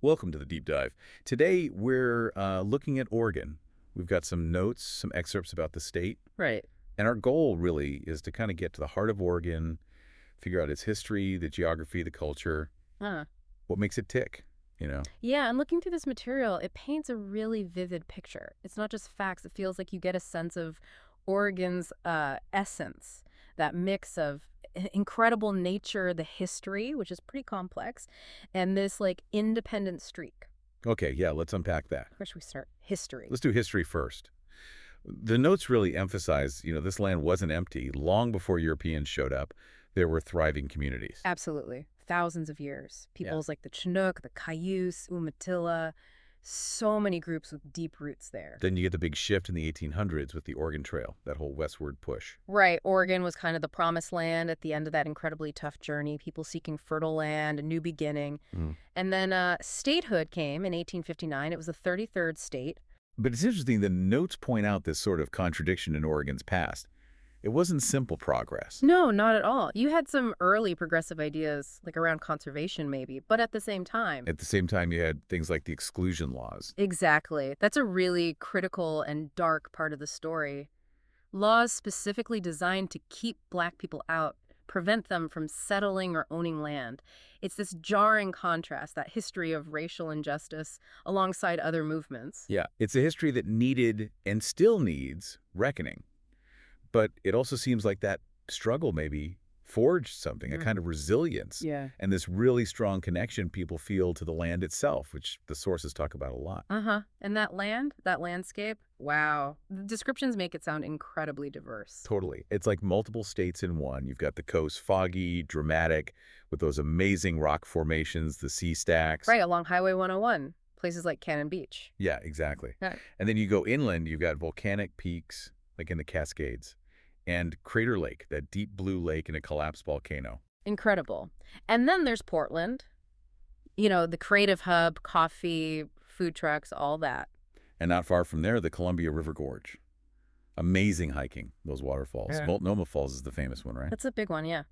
Welcome to the deep dive. Today we're looking at Oregon. We've got some notes, some excerpts about the state, Right. and our goal really is to kind of get to the heart of Oregon, figure out its history, the geography, the culture, Huh. what makes it tick, you know? Yeah, and looking through this material, it paints a really vivid picture. It's not just facts, it feels like you get a sense of Oregon's essence, that mix of incredible nature, the history, which is pretty complex, and this like independent streak. Okay, yeah, let's unpack that. Where should we start? History. Let's do history first. The notes really emphasize, this land wasn't empty. Long before Europeans showed up, there were thriving communities. Absolutely. Thousands of years. Yeah. Peoples like the Chinook, the Cayuse, Umatilla, so many groups with deep roots there. Then you get the big shift in the 1800s with the Oregon Trail, that whole westward push. Right. Oregon was kind of the promised land at the end of that incredibly tough journey, people seeking fertile land, a new beginning. Mm. And then statehood came in 1859. It was the 33rd state. But it's interesting, the notes point out this sort of contradiction in Oregon's past. It wasn't simple progress. No, not at all. You had some early progressive ideas, like around conservation maybe, but at the same time. At the same time, you had things like the exclusion laws. Exactly. That's a really critical and dark part of the story. Laws specifically designed to keep Black people out, prevent them from settling or owning land. It's this jarring contrast, that history of racial injustice alongside other movements. Yeah, it's a history that needed and still needs reckoning. But it also seems like that struggle maybe forged something, a Mm. kind of resilience, Yeah. and this really strong connection people feel to the land itself, which the sources talk about a lot. Uh-huh. And that land, that landscape, wow. The descriptions make it sound incredibly diverse. Totally. It's like multiple states in one. You've got the coast foggy, dramatic, with those amazing rock formations, the sea stacks. Right, along Highway 101, places like Cannon Beach. Yeah, exactly. Yeah. And then you go inland, you've got volcanic peaks, like in the Cascades, and Crater Lake, that deep blue lake in a collapsed volcano. Incredible. And then there's Portland, the creative hub, coffee, food trucks, all that. And not far from there, the Columbia River Gorge. Amazing hiking, those waterfalls. Yeah. Multnomah Falls is the famous one, right? That's a big one, yeah.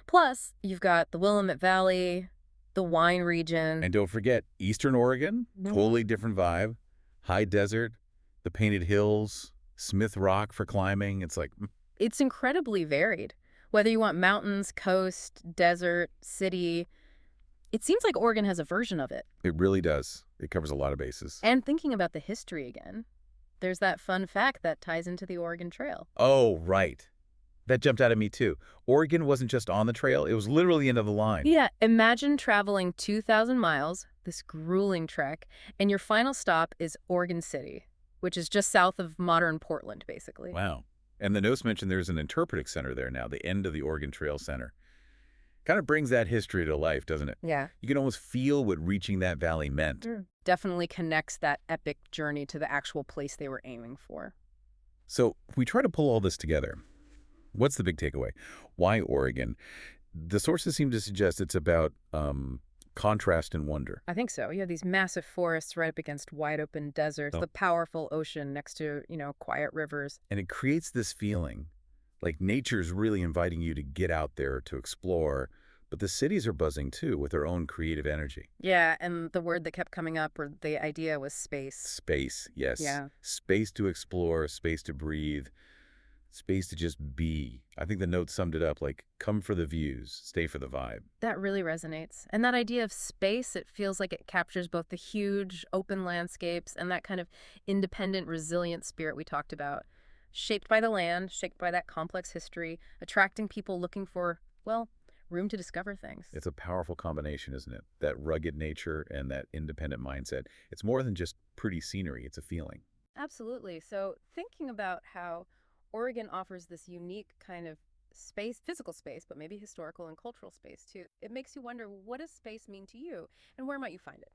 Plus, you've got the Willamette Valley, the wine region. And don't forget, Eastern Oregon, totally different vibe. High desert, the Painted Hills, Smith Rock for climbing. It's like, It's incredibly varied. Whether you want mountains, coast, desert, city, it seems like Oregon has a version of it. it really does. It covers a lot of bases. And thinking about the history again, there's that fun fact that ties into the Oregon Trail. Oh, right. That jumped out at me too. Oregon wasn't just on the trail, it was literally the end of the line. Yeah, imagine traveling 2,000 miles, this grueling trek, and your final stop is Oregon City, which is just south of modern Portland, basically. Wow. And the notes mentioned there's an interpretive center there now, the end of the Oregon Trail Center. Kind of brings that history to life, doesn't it? Yeah. You can almost feel what reaching that valley meant. Definitely connects that epic journey to the actual place they were aiming for. So if we try to pull all this together, what's the big takeaway? Why Oregon? The sources seem to suggest it's about contrast and wonder. I think so. You have these massive forests right up against wide open deserts, Oh. the powerful ocean next to, quiet rivers. And it creates this feeling like nature's really inviting you to get out there to explore. But the cities are buzzing too with their own creative energy. Yeah, and the word that kept coming up, or the idea, was space. Space, yes. Yeah. Space to explore, space to breathe, space to just be. I think the note summed it up like, come for the views, stay for the vibe. That really resonates. And that idea of space, it feels like it captures both the huge open landscapes and that kind of independent, resilient spirit we talked about. Shaped by the land, shaped by that complex history, attracting people looking for, well, room to discover things. It's a powerful combination, isn't it? That rugged nature and that independent mindset. It's more than just pretty scenery, it's a feeling. Absolutely. So thinking about how Oregon offers this unique kind of space, physical space, but maybe historical and cultural space too, it makes you wonder, what does space mean to you and where might you find it?